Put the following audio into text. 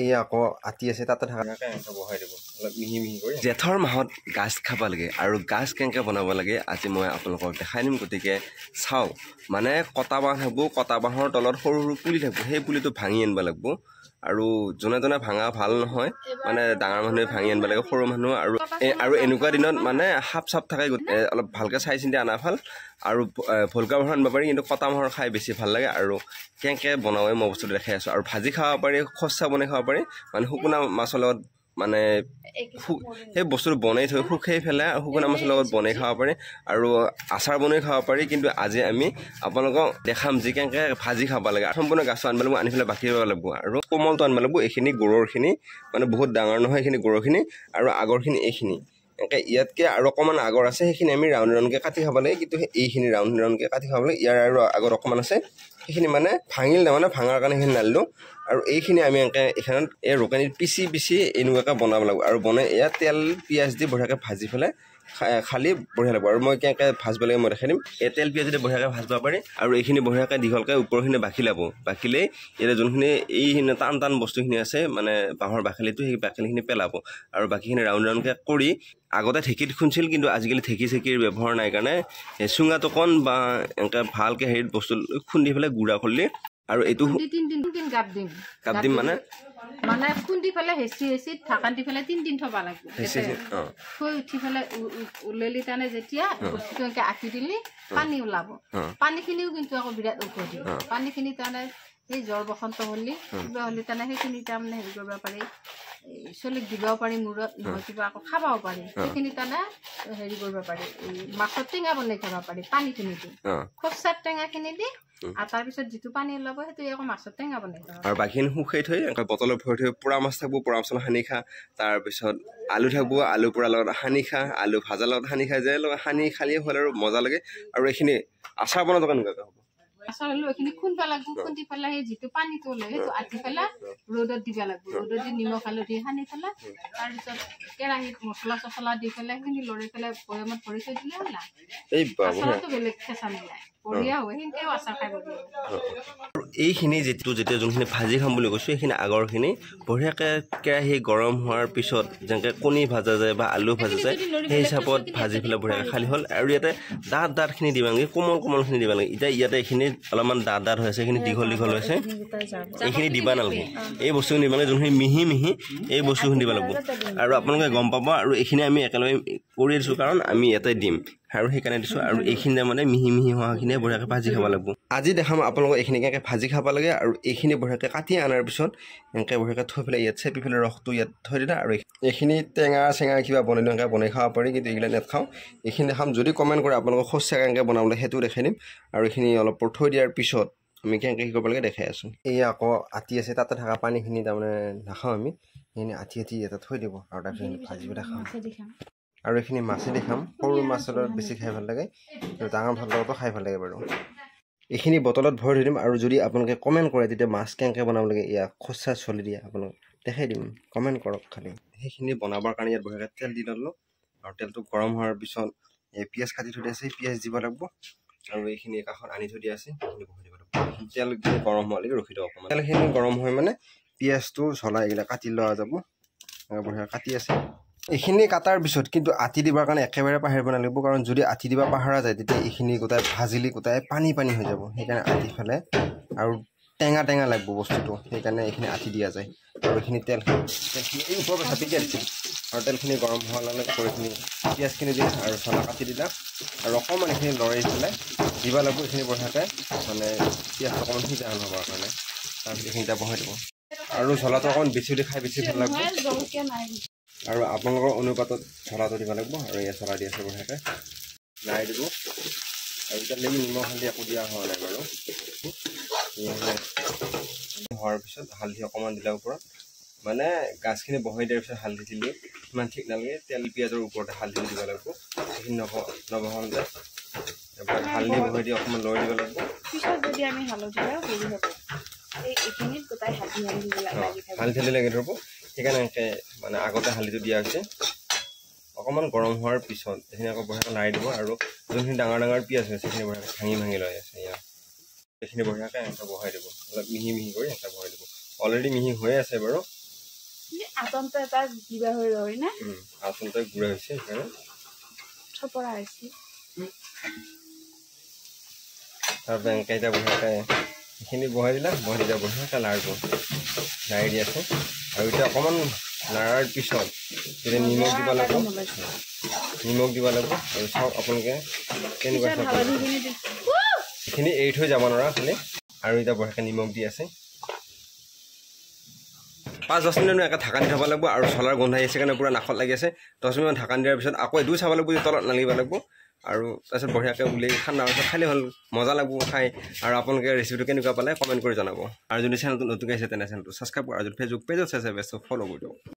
এই আকৌ আতি আছে তাতে থাকাকে এনেকৈ বহাই দিব অলপ মিহি মিহি কৰি। জেঠৰ মাহত গাজ খাব লাগে আৰু গাজ কেনেকৈ বনাব লাগে আজি মই আপোনালোকক দেখাই দিম। গতিকে চাওক, মানে কটা বাঁহ থাকিব, কটা বাঁহৰ তলত সৰু সৰু পুলি থাকিব, সেই পুলিটো ভাঙি আনিব লাগিব। আৰু যোনে যোনে ভাঙা ভাল নহয়, মানে ডাঙৰ মানুহে ভাঙি আনিব লাগে, সৰু মানুহ আৰু এনেকুৱা দিনত মানে সাপ চাপ থাকে, অলপ ভালকৈ চাই চিন্তি অনা ভাল। আৰু ভলকা বাঁহৰ আনিব পাৰি, কিন্তু কটা বাঁহৰ খাই বেছি ভাল লাগে। আৰু কেনেকৈ বনাওঁ মই বস্তুটো দেখাই আছোঁ। আৰু ভাজি খাব পাৰি, খচ্চা বনাই খাব পাৰি, মানে শুকনা মাছৰ লগত মানে সেই বস্তুটো বনাই থৈ শুকাই পেলাই শুকনা মাছৰ লগত বনাই খাব পাৰি, আৰু আচাৰ বনাই খাব পাৰি। কিন্তু আজি আমি আপোনালোকক দেখাম যে কেনেকৈ ভাজি খাব লাগে। সম্পূৰ্ণ গাছটো আনিব লাগিব, আনি পেলাই বাকি দিব লাগিব, আৰু কোমলটো আনিব লাগিব। এইখিনি গুড়ৰখিনি মানে বহুত ডাঙৰ নহয়, এইখিনি গুড়ৰখিনি, আৰু আগৰখিনি এইখিনি এনেকৈ ইয়াতকৈ আৰু অকণমান আগৰ আছে, সেইখিনি আমি ৰাউণ্ড ৰাউণ্ডকৈ কাটি খাব লাগে। কিন্তু এইখিনি ৰাউণ্ড ৰাউণ্ডকৈ কাটি খাব লাগে। ইয়াৰ আৰু আগত অকণমান আছে, সেইখিনি মানে ভাঙিল, তাৰমানে ভাঙাৰ কাৰণে সেইখিনি নালিলোঁ। আৰু এইখিনি আমি এনেকৈ এইখনত এই ৰুকনিত পিচি পিচি এনেকুৱাকৈ বনাব লাগিব। আৰু বনাই ইয়াত তেল পিঁয়াজ দি বঢ়িয়াকৈ ভাজি পেলাই খালি বঢ়িয়া লাগিব। আৰু মই কেনেকৈ ভাজিব লাগে মই দেখাই দিম। এই তেল পিঁয়াজ দি বঢ়িয়াকৈ ভাজিব পাৰি। আৰু এইখিনি বঢ়িয়াকৈ দীঘলকৈ ওপৰখিনি বাকি ল'ব। বাকিলেই এতিয়া যোনখিনি এইখিনি টান টান বস্তুখিনি আছে, মানে বাঁহৰ বাকলিটো, সেই বাকলিখিনি পেলাব। আৰু বাকীখিনি ৰাউণ্ড ৰাউণ্ডকৈ কৰি আগতে ঢেঁকীত খুন্দিছিল, কিন্তু আজিকালি ঢেঁকী চেকীৰ ব্যৱহাৰ নাই কাৰণে চুঙাত অকণ বা এনেকৈ ভালকৈ হেৰিত বস্তু খুন্দি পেলাই গুড়া কৰিলে। আৰু এইটো গাপ দিম মানে খুন্দি পেলাই হেঁচি হেঁচি ঢাকান দি পেলাই 3 দিন থব লাগিব। থৈ উঠি পেলাই ওলালি তাৰমানে যেতিয়া বস্তুটো এনেকৈ আঁকি দিলে পানী ওলাব। পানীখিনিও কিন্তু আকৌ বিৰাট ঔষধি। পানীখিনি তাৰমানে সেই জ্বৰ বসন্ত হ'লে কিবা হ'লে তাৰমানে সেইখিনি তাৰমানে হেৰি কৰিব পাৰি, চলিক দিবও পাৰি মূৰত, নহয় কিবা আকৌ খাবও পাৰি। সেইখিনি তাৰমানে হেৰি কৰিব পাৰি, মাছৰ টেঙা বনাই খাব পাৰি পানীখিনি দি, খচ্চাৰ টেঙাখিনি দি। আৰু তাৰপিছত যিটো পানী ওলাব সেইটো আকৌ মাছৰ টেঙা বনাই খাব। আৰু বাকীখিনি শুকাই থৈ এনেকৈ বটলত ভৰাই থৈ পোৰা মাছ থাকিব, পোৰা মাছৰ সানি খা। তাৰপিছত আলু থাকিব, আলু পোৰা লগত সানি খা, আলু ভাজাৰ লগত সানি খাই যায় লগত সানি খালি হ'ল আৰু মজা লাগে। আৰু এইখিনি আচাৰ বনাব কেনেকুৱাকৈ হ'ব? আচাৰ হ'লেও এইখিনি খুন্দবা লাগিব। খুন্দি পেলাই সেই যিটো পানীটো ওলাই সেইটো আঁতি পেলাই ৰ'দত দিব লাগিব। ৰ'দত দি নিমখ হালধি সানি পেলাই তাৰপিছত কেৰাহীত মছলা চছলা দি পেলাই সেইখিনি লৰাই পেলাই বৈয়ামত ভৰি থৈ দিলে হ'ল। আচাৰটো বেলেগ খেঁচা মিলাই বঢ়িয়া হয়, সেনেকৈও আচাৰ খাই বঢ়িয়া। এইখিনি যেতিয়া যোনখিনি ভাজি খাম বুলি কৈছোঁ, সেইখিনি আগৰখিনি বঢ়িয়াকৈ কেৰাহী গৰম হোৱাৰ পিছত যেনেকৈ কণী ভাজা যায় বা আলু ভাজা যায়, সেই হিচাপত ভাজি পেলাই বঢ়িয়াকৈ খালি হ'ল। আৰু ইয়াতে দাঁতখিনি দিব লাগে, কোমলখিনি দিব লাগে। এতিয়া ইয়াতে এইখিনি অলপমান দাঁত হৈ আছে, এইখিনি দীঘল হৈছে, এইখিনি দিবা নালাগে। এই বস্তুখিনি দিব লাগে, যোনখিনি মিহি মিহি এই বস্তুখিনি দিব লাগিব। আৰু আপোনালোকে গম পাব। আৰু এইখিনি আমি একেলগে কৰি দিছোঁ কাৰণ আমি ইয়াতে দিম, আৰু সেইকাৰণে দিছোঁ। আৰু এইখিনি মানে মিহি মিহি হোৱাখিনিয়ে বঢ়িয়াকৈ ভাজি খাব লাগিব। আজি দেখাম আপোনালোকক এইখিনি কেনেকৈ ভাজি খাব লাগে। আৰু এইখিনি বঢ়িয়াকৈ কাটি অনাৰ পিছত এনেকৈ বঢ়িয়াকৈ থৈ পেলাই ইয়াত চেপি পেলাই ৰসটো ইয়াত থৈ দিলা। আৰু এইখিনি টেঙা চেঙা কিবা এনেকৈ বনাই খাব পাৰি, কিন্তু এইবিলাক নাখাওঁ। এইখিনি দেখাম। যদি কমেণ্ট কৰে আপোনালোকক খচ্চা কেনেকৈ বনাব লাগে সেইটোও দেখাই দিম। আৰু এইখিনি অলপ থৈ দিয়াৰ পিছত আমি কেনেকৈ কৰিব লাগে দেখাই আছোঁ। এই আকৌ আতি আছে তাতে থকা পানীখিনি তাৰমানে নাখাওঁ আমি, সেইখিনি আতি ইয়াতে থৈ দিব। আৰু তাৰপিছত ভাজি পেলাই খাওঁ। আৰু এইখিনি মাছেদি খাম। সৰু মাছৰ লগত বেছি খাই ভাল লাগে, ডাঙৰ মাছৰ লগতো খাই ভাল লাগে বাৰু। এইখিনি বটলত ভৰাই থৈ দিম। আৰু যদি আপোনালোকে কমেণ্ট কৰে তেতিয়া মাছ কেনেকৈ বনাব লাগে ইয়াক খচ্চা চলি দিয়ে আপোনালোক দেখাই দিম, কমেণ্ট কৰক খালি। সেইখিনি বনাবৰ কাৰণে ইয়াত বঢ়িয়াকৈ তেল দি ল'লোঁ। আৰু তেলটো গৰম হোৱাৰ পিছত এই পিঁয়াজ কাটি থৈ দিয়া আছে, পিঁয়াজ দিব লাগিব। আৰু এইখিনি কাষত আনি থৈ দিয়া আছে, সেইখিনি বহাই দিব লাগিব। তেলখিনি গৰম হোৱালৈকে ৰখি দিওঁ অকণমান। তেলখিনি গৰম হৈ মানে পিঁয়াজটো জ্বলা এইবিলাক কাটি লোৱা যাব। বঢ়িয়া কাটি আছে। এইখিনি কাটাৰ পিছত কিন্তু আতি দিবৰ কাৰণে একেবাৰে পাহৰিব নালাগিব, কাৰণ যদি আতি দিব পাহৰা যায় তেতিয়া এইখিনি গোটাই ভাজিলি গোটাই পানী হৈ যাব। সেইকাৰণে আতি ফেলে আৰু টেঙা লাগিব বস্তুটো, সেইকাৰণে এইখিনি আতি দিয়া যায়। আৰু এইখিনি তেলখিনি এই ওপৰৰ পৰা চাপি দিয়া দিছিল। আৰু তেলখিনি গৰম হোৱাৰ লগে এইখিনি পিঁয়াজখিনি দিলা আৰু জ্বলা কাটি দিলা। আৰু অকণমান এইখিনি লৰাই পেলাই দিব লাগিব। এইখিনি বঢ়িয়াকৈ মানে পিঁয়াজটো অকণমান সিজা হ'বৰ কাৰণে। তাৰপিছত এইখিনি এতিয়া বহাই দিব। আৰু জ্বলাটো অকণমান বেছি দি খাই বেছি ভাল লাগিব। আৰু আপোনালোকৰ অনুপাতত জ্বলাটো দিব লাগিব। আৰু ইয়াত জ্বলা দি আছে বঢ়িয়াকৈ নাই দিব। আৰু এতিয়া নিমখ হালধি একো দিয়া হোৱা নাই বাৰু। হোৱাৰ পিছত হালধি অকণমান দিলে ওপৰত, মানে গাছখিনি বহাই দিয়াৰ পিছত হালধি দিলে ইমান ঠিক নালাগে। তেল পিঁয়াজৰ ওপৰতে হালধি দিব লাগিব। সেইখিনি নবহাওঁতে এবাৰ হালধি বহাই দি অকণমান লৰাই দিব লাগিব। পিছত যদি আমি হালধি হালধি লাগি ধৰিব, সেইকাৰণে এনেকৈ মানে আগতে হালধিটো দিয়া হৈছে। অকণমান গৰম হোৱাৰ পিছত এইখিনি আকৌ বঢ়িয়াকৈ লাৰি দিব। আৰু যোনখিনি ডাঙৰ পিঁয়াজ হৈছে সেইখিনি বঢ়িয়াকৈ ভাঙি লৈ আছে ইয়াত, এইখিনি বঢ়িয়াকৈ এনেকৈ বহাই দিব। অলপ মিহি কৰি এনেকৈ বহাই দিব। অলৰেডি মিহি হৈ আছে বাৰু, আতনটো এটা কিবা হৈ ৰয় না আতনটো গুড়া হৈছে হ্যাঁ ছপৰা হৈছে আর ব্যাংকাইটা বহাকে এখিনি বহাই দিলা বহাই দিলা বহাকে লাড়ব লাড়ি দি আছে আর এটা অকমান লাড়ার পিছত যদি নিমখ দিব লাগব নিমখ দিব লাগব আর সব আপনাকে কেনেকুৱা এখিনি এৰি থৈ যাব নৰা খালি আৰু এটা বহাকে নিমখ দি আছে 5-10 মিনিট একা ঢাকা দি থব লাগব আৰু চলাৰ গন্ধাই আছে কাৰণে পুৰা নাখত লাগি আছে 10 মিনিট ঢাকা দিয়াৰ পিছত আকৌ দুই চাব লাগব তলত নালিব লাগব আৰু তাৰপিছত বঢ়িয়াকৈ উলি ঠাণ্ডা হৈ খালি হল মজা লাগব খাই আৰু আপোনালোকে ৰেচিপিটো কেনেকুৱা পালে কমেন্ট কৰি জনাব আৰু যদি চেনেলটো নতুন আছে তেনে চেনেলটো সাবস্ক্ৰাইব কৰা আৰু যদি ফেসবুক পেজত আছে বেষ্ট ফলো কৰি দিও